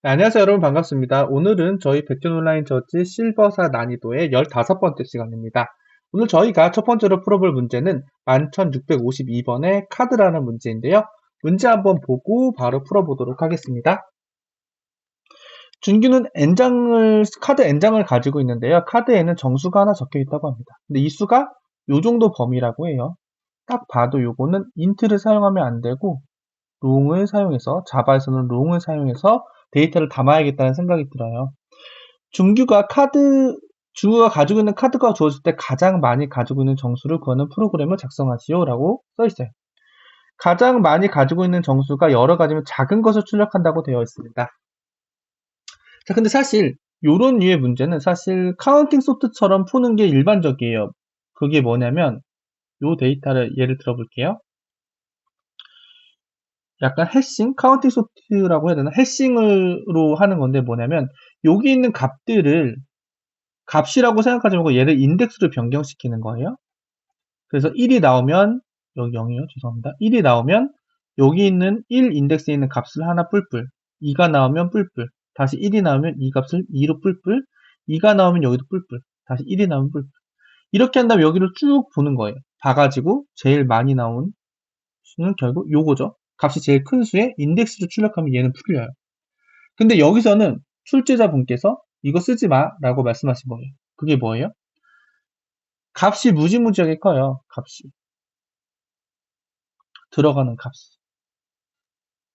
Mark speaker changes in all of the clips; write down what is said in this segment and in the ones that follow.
Speaker 1: 네, 안녕하세요, 여러분. 반갑습니다. 오늘은 저희 백전 온라인 저지 실버사 난이도의 15번째 시간입니다. 오늘 저희가 첫 번째로 풀어볼 문제는 11652번의 카드라는 문제인데요. 문제 한번 보고 바로 풀어보도록 하겠습니다. 준규는 카드 N장을 가지고 있는데요. 카드에는 정수가 하나 적혀 있다고 합니다. 근데 이 수가 요 정도 범위라고 해요. 딱 봐도 요거는 인트를 사용하면 안 되고 롱을 사용해서, 자바에서는 롱을 사용해서 데이터를 담아야겠다는 생각이 들어요. 준규가 가지고 있는 카드가 주어질 때 가장 많이 가지고 있는 정수를 구하는 프로그램을 작성하시오 라고 써있어요. 가장 많이 가지고 있는 정수가 여러 가지면 작은 것을 출력한다고 되어 있습니다. 자, 근데 사실 요런 류의 문제는 사실 카운팅 소트처럼 푸는 게 일반적이에요. 그게 뭐냐면 요 데이터를 예를 들어 볼게요. 약간 해싱? 카운팅 소트라고 해야 되나? 해싱으로 하는 건데 뭐냐면 여기 있는 값들을 값이라고 생각하지 말고 얘를 인덱스로 변경시키는 거예요. 그래서 1이 나오면 여기 0이요. 죄송합니다. 1이 나오면 여기 있는 1 인덱스에 있는 값을 하나 뿔뿔 2가 나오면 뿔뿔 다시 1이 나오면 이 값을 2로 뿔뿔 2가 나오면 여기도 뿔뿔 다시 1이 나오면 뿔뿔 이렇게 한 다음에 여기로 쭉 보는 거예요. 봐가지고 제일 많이 나온 수는 결국 요거죠. 값이 제일 큰 수에 인덱스로 출력하면 얘는 풀려요. 근데 여기서는 출제자분께서 이거 쓰지 마 라고 말씀하신 거예요. 그게 뭐예요? 값이 무지무지하게 커요. 값이. 들어가는 값이.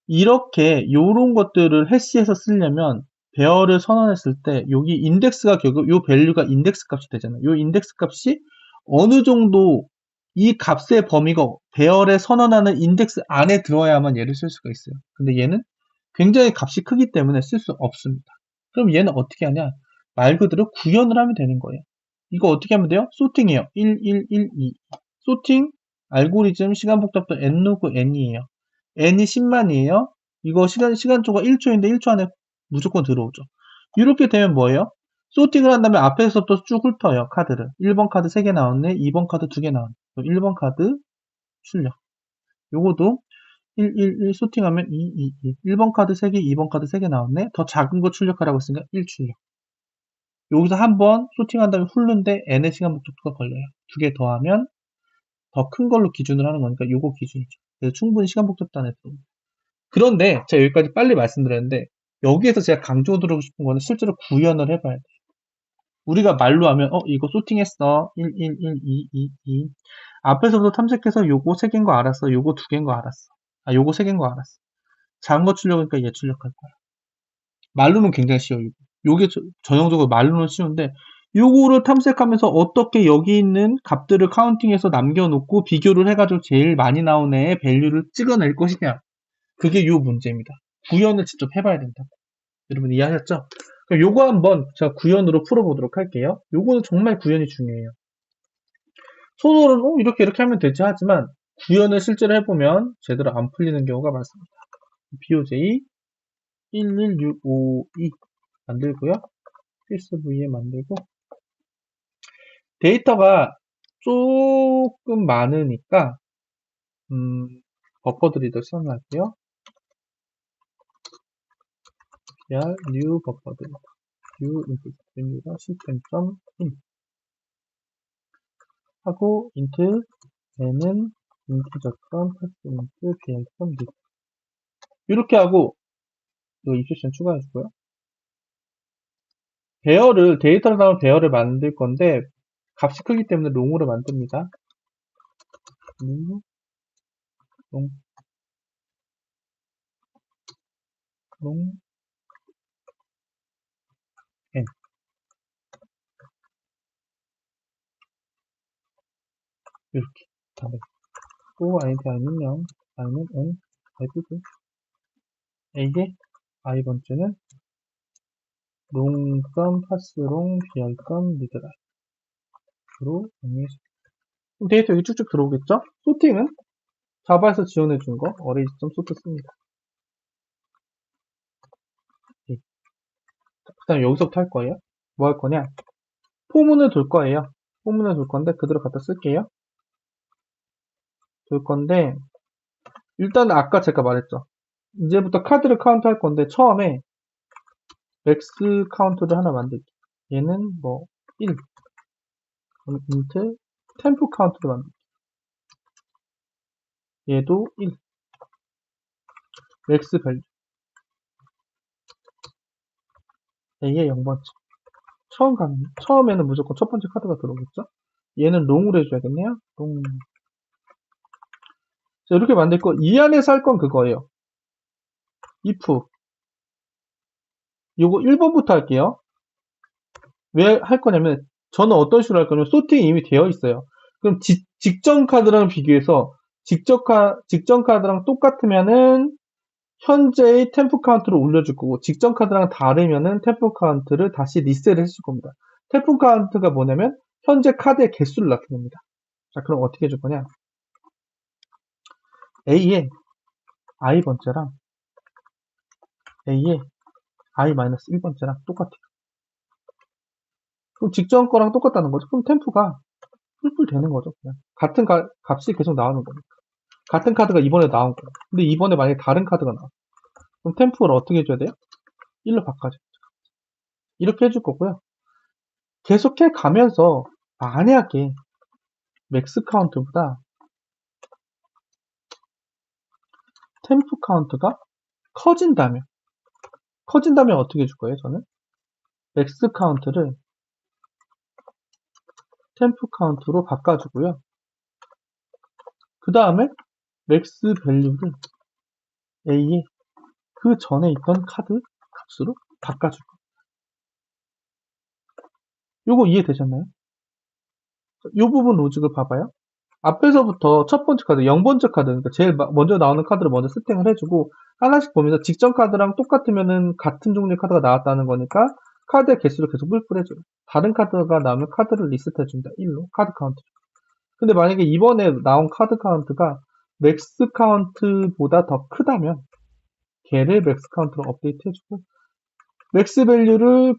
Speaker 1: 이렇게 요런 것들을 해시해서 쓰려면 배열을 선언했을 때 여기 인덱스가 결국 요 밸류가 인덱스 값이 되잖아요. 요 인덱스 값이 어느 정도 이 값의 범위가 배열에 선언하는 인덱스 안에 들어야만 얘를 쓸 수가 있어요. 근데 얘는 굉장히 값이 크기 때문에 쓸 수 없습니다. 그럼 얘는 어떻게 하냐? 말 그대로 구현을 하면 되는 거예요. 이거 어떻게 하면 돼요? 소팅이에요. 1, 1, 1, 2. 소팅, 알고리즘, 시간 복잡도 n 로그 n이에요. n이 10만이에요. 이거 시간초가 1초인데 1초 안에 무조건 들어오죠. 이렇게 되면 뭐예요? 소팅을 한다면 앞에서부터 쭉 훑어요, 카드를. 1번 카드 3개 나왔네, 2번 카드 2개 나왔네. 1번 카드 출력. 요거도 1, 1, 1 소팅하면 2, 2, 2. 1번 카드 3개, 2번 카드 3개 나왔네. 더 작은 거 출력하라고 했으니까 1 출력. 여기서 한번 소팅한 다음에 훑는데 n의 시간 목적도가 걸려요. 두 개 더하면 더 큰 걸로 기준을 하는 거니까 요거 기준이죠. 그래서 충분히 시간 복잡도 안에 들어옵니다. 그런데 제가 여기까지 빨리 말씀드렸는데 여기에서 제가 강조드리고 싶은 거는 실제로 구현을 해봐야 돼요. 우리가 말로 하면 이거 소팅했어. 1, 1, 1, 2, 2, 2. 앞에서부터 탐색해서 요거 3개인 거 알았어. 요거 2개인 거 알았어. 요거 3개인 거 알았어. 작은 거 출력하니까 얘 출력할 거야. 말로는 굉장히 쉬워요. 요게 전형적으로 말로는 쉬운데 요거를 탐색하면서 어떻게 여기 있는 값들을 카운팅해서 남겨놓고 비교를 해가지고 제일 많이 나온 애의 밸류를 찍어낼 것이냐. 그게 요 문제입니다. 구현을 직접 해봐야 된다. 여러분 이해하셨죠? 그럼 요거 한번 제가 구현으로 풀어보도록 할게요. 요거는 정말 구현이 중요해요. 손으로는 이렇게 하면 되지 하지만 구현을 실제로 해보면 제대로 안 풀리는 경우가 많습니다. BOJ 11652 만들고요. 필수 부위에 만들고 데이터가 조금 많으니까 버퍼드리더 선언할게요. br new 버퍼드리더 new input입니다. system.in 하고 int n은 integer.parseInt br.read 이렇게 하고 이 입수션 추가해주고요. 데이터를 담은 배열을 만들 건데 값이 크기 때문에 롱으로 만듭니다. 롱, 롱, n 이렇게 다음에 또 int i는 0, i는 n, i부분 이게 i번째는 롱 파스롱 br 리드라이로 정리해줍니다. 데이터 여기 쭉쭉 들어오겠죠? 소팅은 자바에서 지원해준 거 array.sort 씁니다. 그 다음에 여기서부터 할 거예요. 뭐 할 거냐? 포문을 둘 거예요. 포문을 둘 건데 그대로 갖다 쓸게요. 둘 건데 일단 아까 제가 말했죠. 이제부터 카드를 카운트 할 건데 처음에 맥스 카운트를 하나 만들게. 얘는 뭐 1. 그럼 인트 템프 카운트를 만들게. 얘도 1. 맥스 밸류. A의 0번째. 처음에는 무조건 첫 번째 카드가 들어오겠죠? 얘는 롱으로 해줘야겠네요. 롱. 자, 이렇게 만들 거, 이 안에서 할 건 그거예요. if. 요거 1번부터 할게요. 왜 할 거냐면, 저는 어떤 식으로 할 거냐면, 소팅이 이미 되어 있어요. 그럼 직전 카드랑 비교해서, 직전 카드랑 똑같으면은, 현재의 템프 카운트를 올려줄 거고, 직전 카드랑 다르면은 템프 카운트를 다시 리셋을 해줄 겁니다. 템프 카운트가 뭐냐면, 현재 카드의 개수를 나타냅니다. 자, 그럼 어떻게 해줄 거냐? A의 i번째랑 A의 i-1번째랑 똑같아요. 그럼 직전 거랑 똑같다는 거죠. 그럼 템프가 뿔뿔 되는 거죠. 그냥. 같은 값이 계속 나오는 거니까. 같은 카드가 이번에 나온 거예요. 근데 이번에 만약에 다른 카드가 나와. 그럼 템프를 어떻게 해줘야 돼요? 1로 바꿔줘. 이렇게 해줄 거고요. 계속해 가면서 만약에 맥스 카운트보다 템프 카운트가 커진다면 어떻게 해줄 거예요? 저는 맥스 카운트를 템프 카운트로 바꿔주고요. 그 다음에 맥스 밸류를 A의 그 전에 있던 카드 값으로 바꿔줄 거예요. 요거 이해되셨나요? 이 부분 로직을 봐봐요. 앞에서부터 첫 번째 카드, 0번째 카드, 그러니까 제일 먼저 나오는 카드를 먼저 세팅을 해주고 하나씩 보면서 직전 카드랑 똑같으면은 같은 종류의 카드가 나왔다는 거니까 카드의 개수를 계속 뿔뿔해줘요. 다른 카드가 나오면 카드를 리셋해준다. 1로 카드 카운트. 근데 만약에 이번에 나온 카드 카운트가 맥스 카운트보다 더 크다면 걔를 맥스 카운트로 업데이트 해주고 맥스 밸류를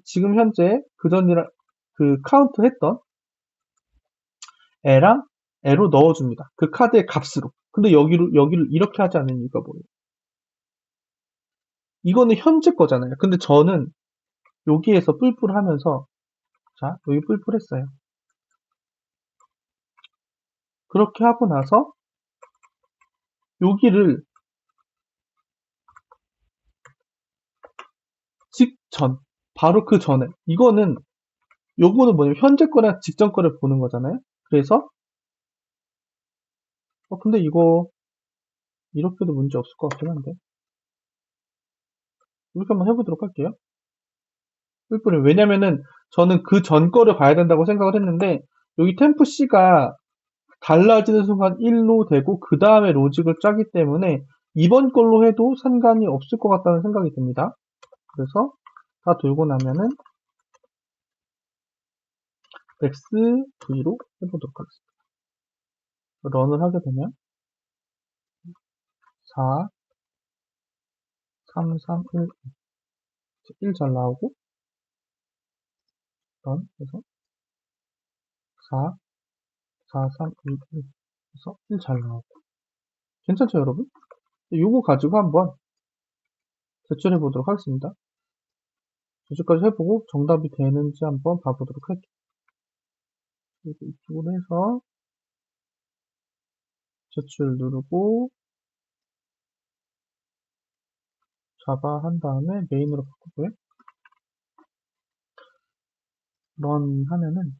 Speaker 1: 지금 현재 그전이랑 그 카운트 했던 애랑 애로 넣어줍니다. 그 카드의 값으로. 근데 여기를 이렇게 하지 않는 이유가 뭐예요? 이거는 현재 거잖아요. 근데 저는 여기에서 뿔뿔 하면서, 자, 여기 뿔뿔 했어요. 그렇게 하고 나서, 여기를 직전, 바로 그 전에, 요거는 뭐냐면 현재 거랑 직전 거를 보는 거잖아요. 그래서, 근데 이거, 이렇게도 문제 없을 것 같긴 한데. 이렇게 한번 해보도록 할게요. 뿔뿔이. 왜냐면은, 저는 그 전 거를 봐야 된다고 생각을 했는데, 여기 템프 C가 달라지는 순간 1로 되고 그 다음에 로직을 짜기 때문에 이번 걸로 해도 상관이 없을 것 같다는 생각이 듭니다. 그래서 다 돌고 나면은 x v로 해보도록 하겠습니다. 런을 하게 되면 4, 3, 3, 1 잘 나오고 런 해서 4, 4, 3, 1 해서 1 잘 나오고 괜찮죠 여러분? 요거 가지고 한번 제출해 보도록 하겠습니다. 제출까지 해보고 정답이 되는지 한번 봐보도록 할게요. 그리고 이쪽으로 해서 제출 누르고 자바 한 다음에 메인으로 바꾸고요. 런 하면은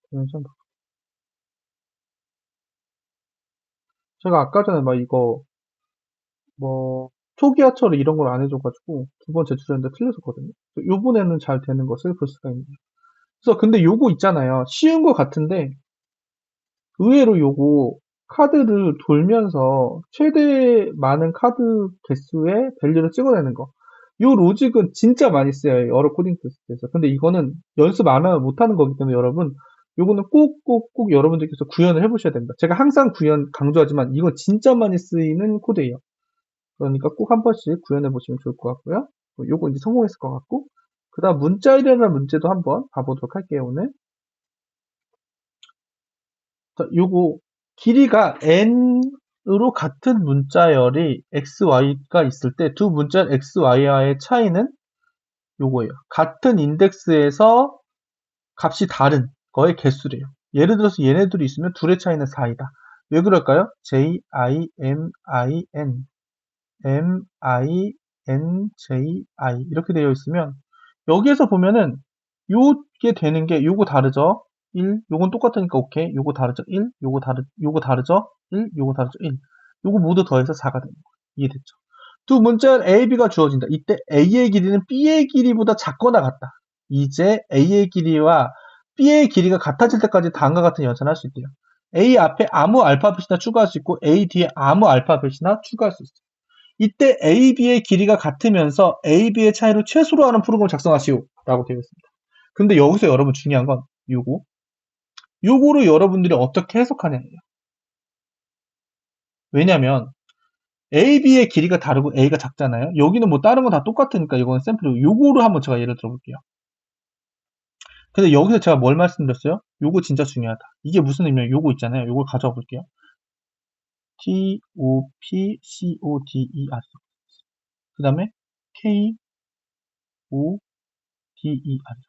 Speaker 1: 되는지 한번 제가 아까 전에 막 이거 뭐 초기화처리 이런 걸 안 해줘가지고 두 번 제출했는데 틀렸었거든요. 요번에는 잘 되는 것을 볼 수가 있네요. 그래서 근데 요거 있잖아요. 쉬운 거 같은데 의외로 요거 카드를 돌면서 최대 많은 카드 개수의 밸류를 찍어내는 거. 요 로직은 진짜 많이 써요. 여러 코딩 테스트에서. 근데 이거는 연습 안 하면 못하는 거기 때문에 여러분, 요거는 꼭 여러분들께서 구현을 해보셔야 됩니다. 제가 항상 구현 강조하지만 이건 진짜 많이 쓰이는 코드예요. 그러니까 꼭 한 번씩 구현해 보시면 좋을 것 같고요. 요거 이제 성공했을 것 같고, 그 다음 문자열이라는 문제도 한번 봐보도록 할게요, 오늘. 자, 요거 길이가 n으로 같은 문자열이 xy가 있을 때 두 문자 xy와의 차이는 요거예요. 같은 인덱스에서 값이 다른 거의 개수래요. 예를 들어서 얘네들이 있으면 둘의 차이는 4이다. 왜 그럴까요? J, I, M, I, N, M, I, N, J, I 이렇게 되어 있으면 여기에서 보면은 요게 되는 게 요거 다르죠? 1, 요건 똑같으니까 오케이. 요거 다르죠? 1, 요거 다르죠? 1, 요거 다르죠? 1. 요거 모두 더해서 4가 되는 거예요. 이해됐죠? 두 문자는 A, B가 주어진다. 이때 A의 길이는 B의 길이보다 작거나 같다. 이제 A의 길이와 B의 길이가 같아질 때까지 다음과 같은 연산을 할 수 있대요. A 앞에 아무 알파벳이나 추가할 수 있고 A 뒤에 아무 알파벳이나 추가할 수 있어요. 이때 A, B의 길이가 같으면서 A, B의 차이를 최소로 하는 프로그램을 작성하시오 라고 되어 있습니다. 근데 여기서 여러분 중요한 건 요거를 여러분들이 어떻게 해석하냐예요. 왜냐면 A, B의 길이가 다르고 A가 작잖아요. 여기는 뭐 다른 건 다 똑같으니까 이거는 샘플이고 요거를 한번 제가 예를 들어볼게요. 근데 여기서 제가 뭘 말씀드렸어요? 요거 진짜 중요하다. 이게 무슨 의미냐면 요거 있잖아요. 요걸 가져와 볼게요. T, O, P, C, O, D, E, R. 그 다음에 K, O, D, E, R.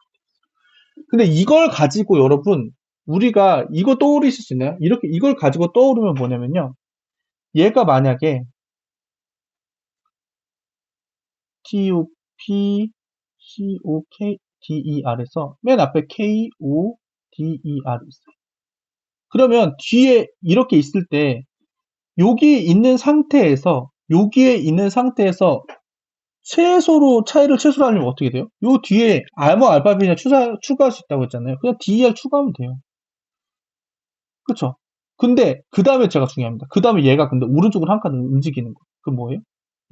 Speaker 1: 근데 이걸 가지고 여러분 우리가 이거 떠오르실 수 있나요? 이렇게 이걸 가지고 떠오르면 뭐냐면요. 얘가 만약에 T, O, P, C, O, K, D, E, R에서 맨 앞에 K, O, D, E, R 있어요. 그러면 뒤에 이렇게 있을 때 여기 있는 상태에서 여기에 있는 상태에서 최소로 차이를 최소로 하려면 어떻게 돼요? 요 뒤에 아무 알파벳이나 추가할 수 있다고 했잖아요. 그냥 DER 추가하면 돼요. 그쵸? 근데 그 다음에 제가 중요합니다. 그 다음에 얘가 근데 오른쪽으로 한 칸 움직이는 거. 그 뭐예요?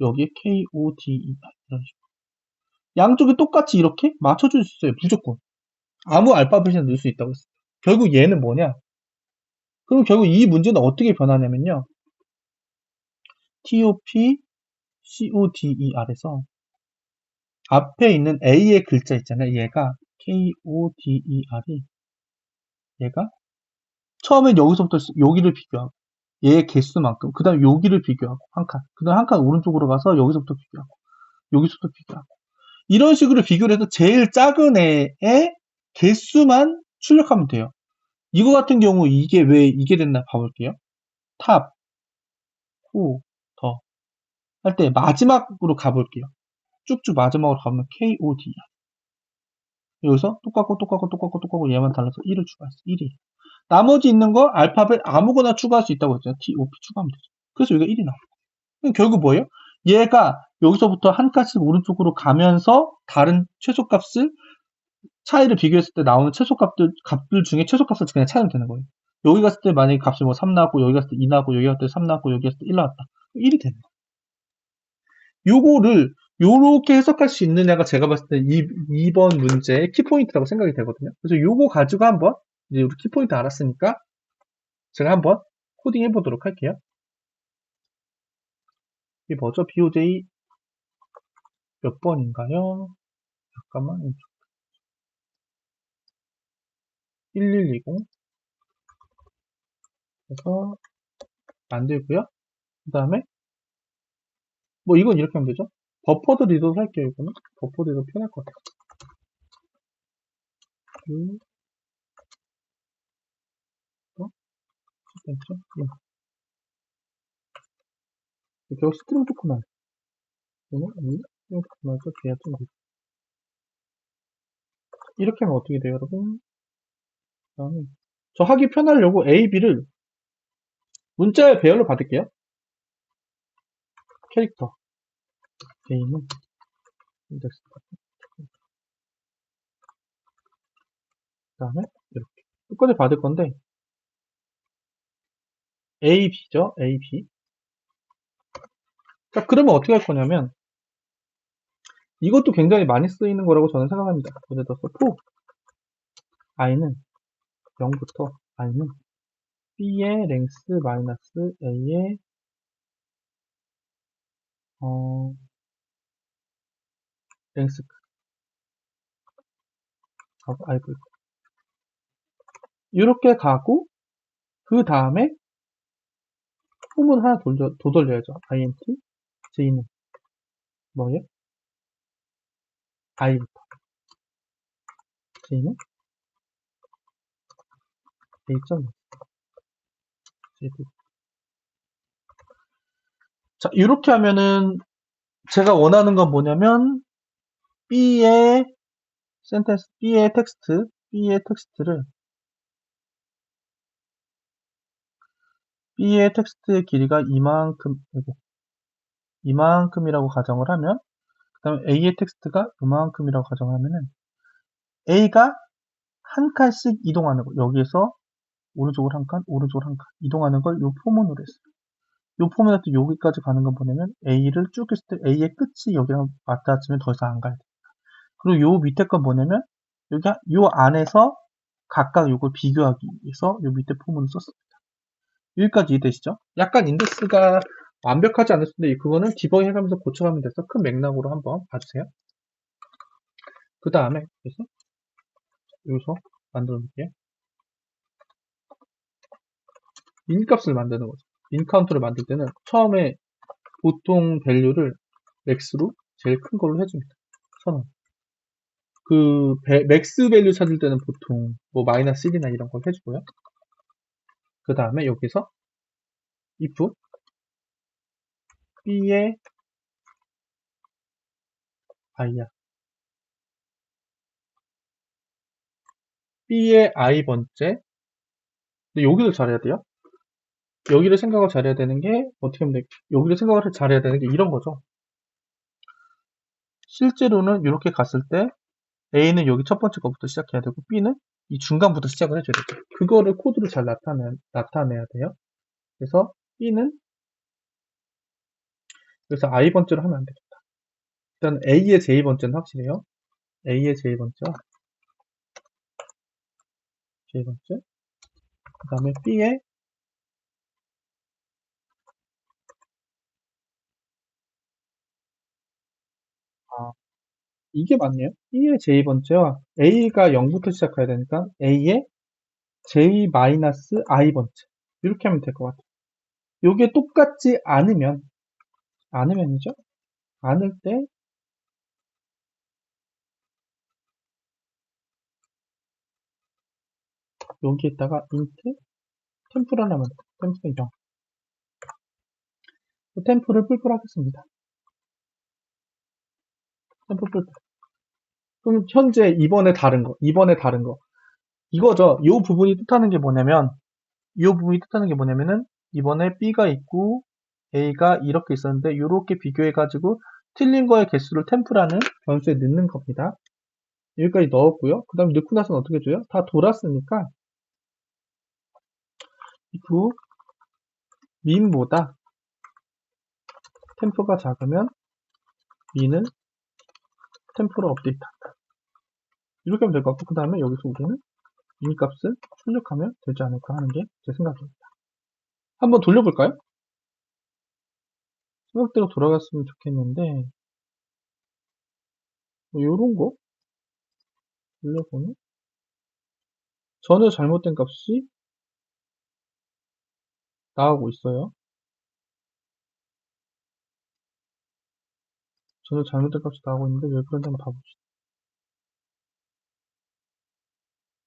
Speaker 1: 여기에 K, O, D, E 이런 식으로. 양쪽이 똑같이 이렇게 맞춰줄 수 있어요. 무조건. 아무 알파벳이나 넣을 수 있다고 했어요. 결국 얘는 뭐냐? 그럼 결국 이 문제는 어떻게 변하냐면요. TOP, CODER에서 앞에 있는 A의 글자 있잖아요. 얘가 KODER이 얘가 처음엔 여기서부터 여기를 비교하고 얘의 개수만큼 그 다음에 여기를 비교하고 한 칸. 그 다음에 한 칸 오른쪽으로 가서 여기서부터 비교하고 여기서부터 비교하고 이런 식으로 비교를 해서 제일 작은 애의 개수만 출력하면 돼요. 이거 같은 경우 이게 왜 이게 됐나 봐볼게요. 탑, 후, 더 할 때 마지막으로 가볼게요. 쭉쭉 마지막으로 가면 KOD 여기서 똑같고 얘만 달라서 1을 추가했어. 1이. 나머지 있는 거 알파벳 아무거나 추가할 수 있다고 했잖아요. TOP 추가하면 되죠. 그래서 여기가 1이 나와요. 그럼 결국 뭐예요? 얘가 여기서부터 한 칸씩 오른쪽으로 가면서 다른 최소값을 차이를 비교했을 때 나오는 값들 중에 최소값을 그냥 찾으면 되는 거예요. 여기 갔을 때 만약에 값이 뭐 3 나왔고 여기 갔을 때 2 나왔고 여기 갔을 때 3 나왔고 여기 갔을 때 1 나왔다. 1이 되는 거예요. 요거를 요렇게 해석할 수 있느냐가 제가 봤을 때 2번 문제의 키포인트라고 생각이 되거든요. 그래서 요거 가지고 한번 이제 우리 키포인트 알았으니까 제가 한번 코딩 해보도록 할게요. 이게 뭐죠? BOJ 몇 번인가요? 잠깐만. 1120 해서 만들고요. 그 다음에 뭐 이건 이렇게 하면 되죠. 버퍼드 리더 할게요. 이거는 버퍼드 리더 편할 것 같아요. 결국 스트링 도크만 이거는 스트링 도크만에서 뒤에 좀 이렇게 하면 어떻게 돼요, 여러분? 그다음에 저 하기 편하려고 A, B를 문자의 배열로 받을게요. 캐릭터 A는 인덱스 그 다음에 이렇게 끝까지 받을 건데 A, B죠. A, B. 자, 그러면 어떻게 할 거냐면 이것도 굉장히 많이 쓰이는 거라고 저는 생각합니다. 예를 들어서 for i는 0부터 i는 b의 랭스 마이너스 a의 랭스 아이고 이렇게 가고 그 다음에 폼은 하나 더 돌려야죠. int j는 뭐예요? i부터. j는 a.1. 자, 이렇게 하면은 제가 원하는 건 뭐냐면 B의 센텐스, B의 텍스트를 B의 텍스트의 길이가 이만큼이라고 가정을 하면, 그 다음에 A의 텍스트가 이만큼이라고 가정하면은 A가 한 칸씩 이동하는 거, 여기에서 오른쪽으로 한 칸, 오른쪽으로 한 칸 이동하는 걸 요 포문으로 했어요. 요 포문에서 여기까지 가는 건 뭐냐면 A를 쭉 했을 때 A의 끝이 여기랑 맞닿으면 더 이상 안 가야 돼. 그리고 요 밑에 건 뭐냐면 여기 요 안에서 각각 요걸 비교하기 위해서 요 밑에 포문을 썼습니다. 여기까지 이해되시죠? 약간 인덱스가 완벽하지 않을 수도 있는데 그거는 디버깅 해가면서 고쳐가면 돼서 큰 맥락으로 한번 봐주세요. 그 다음에 그래서 여기서 만들어 볼게요. 인 값을 만드는 거죠. 인 카운트를 만들 때는 처음에 보통 밸류를 맥스로 제일 큰 걸로 해줍니다. 1000원. 맥스 밸류 찾을 때는 보통 뭐 마이너스 1이나 이런 걸 해주고요. 그 다음에 여기서 if b의 i야. b의 i 번째. 근데 여기를 잘해야 돼요. 여기를 생각을 잘해야 되는 게 어떻게 하면 돼? 여기를 생각을 잘해야 되는 게 이런 거죠. 실제로는 이렇게 갔을 때 A는 여기 첫 번째 거부터 시작해야 되고 B는 이 중간부터 시작을 해줘야 되죠. 그거를 코드로 잘 나타내야 돼요. 그래서 B는 그래서 I 번째로 하면 안 되겠다. 일단 A의 J 번째는 확실해요. A의 J 번째와 J 번째. 그 다음에 B의 이게 맞네요. B의 J 번째와 A가 0부터 시작해야 되니까 A의 J-I 번째. 이렇게 하면 될 것 같아요. 요게 똑같지 않으면이죠. 않을 때 여기에다가 int 템플을 하면 템플 0. 템플을 뿔뿔 하겠습니다. 템플 뿔뿔. 그럼 현재 이번에 다른 거. 이거죠. 이 부분이 뜻하는 게 뭐냐면 이번에 B가 있고 A가 이렇게 있었는데 이렇게 비교해가지고 틀린 거의 개수를 템플하는 변수에 넣는 겁니다. 여기까지 넣었고요. 그 다음에 넣고 나서는 어떻게 줘요? 다 돌았으니까 if 민보다 템포가 작으면 민은 템포로 업데이트한다. 이렇게 하면 될 것 같고 그 다음에 여기서 우리는 민 값을 출력하면 되지 않을까 하는 게 제 생각입니다. 한번 돌려볼까요? 생각대로 돌아갔으면 좋겠는데 뭐 요런 거 돌려보면 전혀 잘못된 값이 나오고 있어요. 전혀 잘못된 값이 나오고 있는데 왜 그런지 한번 봐봅시다.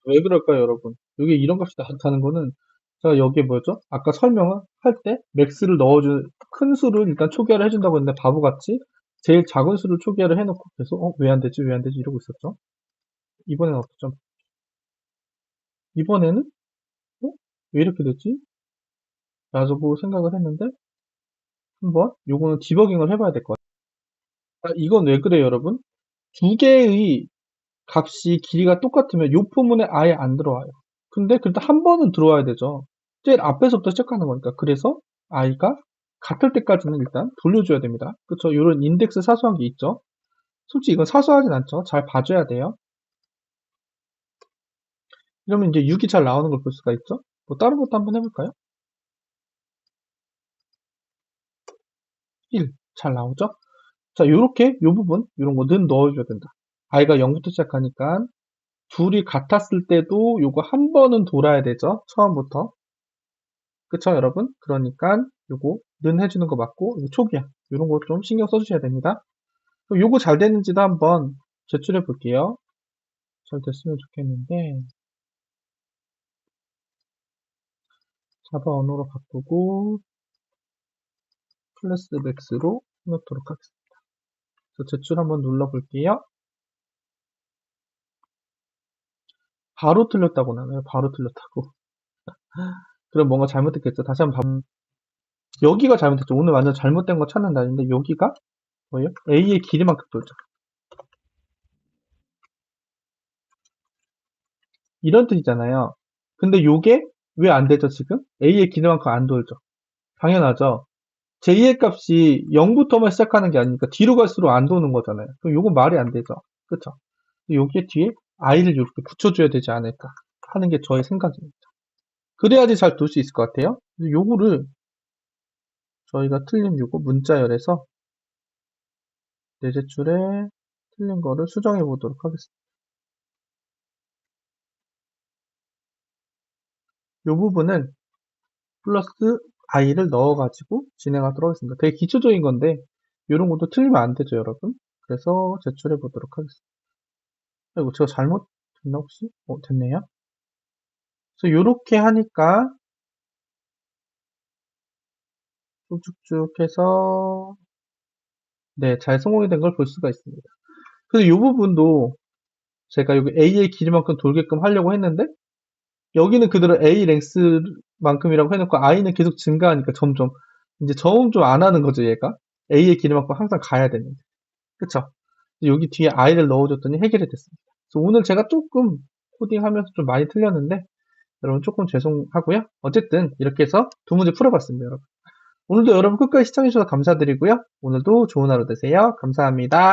Speaker 1: 왜 그럴까요, 여러분? 여기 이런 값이 나타나는 거는 제가 여기에 뭐였죠? 아까 설명을 할 때 맥스를 넣어준 큰 수를 일단 초기화를 해준다고 했는데 바보같이 제일 작은 수를 초기화를 해놓고 계속 왜 안 되지 이러고 있었죠. 이번에는 어떻죠? 이번에는 왜 이렇게 됐지? 라고 생각을 했는데 한번 요거는 디버깅을 해봐야 될 것 같아요. 이건 왜 그래요, 여러분? 두 개의 값이 길이가 똑같으면 요 포문에 아예 안 들어와요. 근데 그래도 한 번은 들어와야 되죠. 제일 앞에서부터 시작하는 거니까. 그래서 i가 같을 때까지는 일단 돌려줘야 됩니다. 그쵸? 요런 인덱스 사소한 게 있죠. 솔직히 이건 사소하진 않죠. 잘 봐줘야 돼요. 이러면 이제 6이 잘 나오는 걸 볼 수가 있죠. 뭐 다른 것도 한번 해볼까요? 1 잘 나오죠? 자, 요렇게 요 부분 요런 거 는 넣어줘야 된다. i가 0부터 시작하니까 둘이 같았을 때도 요거 한 번은 돌아야 되죠. 처음부터. 그쵸, 여러분? 그러니까 요거 는 해주는 거 맞고 이거 초기화 요런 거 좀 신경 써주셔야 됩니다. 요거 잘 됐는지도 한번 제출해 볼게요. 잘 됐으면 좋겠는데, 자바 언어로 바꾸고, 클래스 맥스로 해놓도록 하겠습니다. 그래서 제출 한번 눌러볼게요. 바로 틀렸다고 나와요. 바로 틀렸다고. 그럼 뭔가 잘못됐겠죠. 다시 한번 여기가 잘못됐죠. 오늘 완전 잘못된 거 찾는 날인데 여기가 뭐예요? A의 길이만큼 돌죠. 이런 뜻이잖아요. 근데 요게 왜 안 되죠, 지금? A의 길이만큼 안 돌죠. 당연하죠. J의 값이 0부터만 시작하는 게 아니니까 뒤로 갈수록 안 도는 거잖아요. 그럼 요건 말이 안 되죠. 그쵸? 여기에 뒤에 I를 이렇게 붙여줘야 되지 않을까 하는 게 저의 생각입니다. 그래야지 잘 돌 수 있을 것 같아요. 요거를 저희가 틀린 요거 문자열에서 내제출에 틀린 거를 수정해 보도록 하겠습니다. 요 부분은 플러스 i를 넣어가지고 진행하도록 하겠습니다. 되게 기초적인 건데 이런 것도 틀리면 안 되죠, 여러분. 그래서 제출해 보도록 하겠습니다. 이거 제가 잘못됐나 혹시? 됐네요. 그래서 이렇게 하니까 쭉쭉쭉 해서 네, 잘 성공이 된 걸 볼 수가 있습니다. 그래서 이 부분도 제가 여기 A의 길이만큼 돌게끔 하려고 했는데 여기는 그대로 A 랭스만큼이라고 해놓고 I는 계속 증가하니까 점점 이제 점점 안 하는 거죠, 얘가. A의 길이만큼 항상 가야 되는데. 그쵸? 여기 뒤에 I를 넣어줬더니 해결이 됐습니다. 그래서 오늘 제가 조금 코딩하면서 좀 많이 틀렸는데 여러분 조금 죄송하고요. 어쨌든 이렇게 해서 두 문제 풀어봤습니다, 여러분. 오늘도 여러분 끝까지 시청해주셔서 감사드리고요. 오늘도 좋은 하루 되세요. 감사합니다.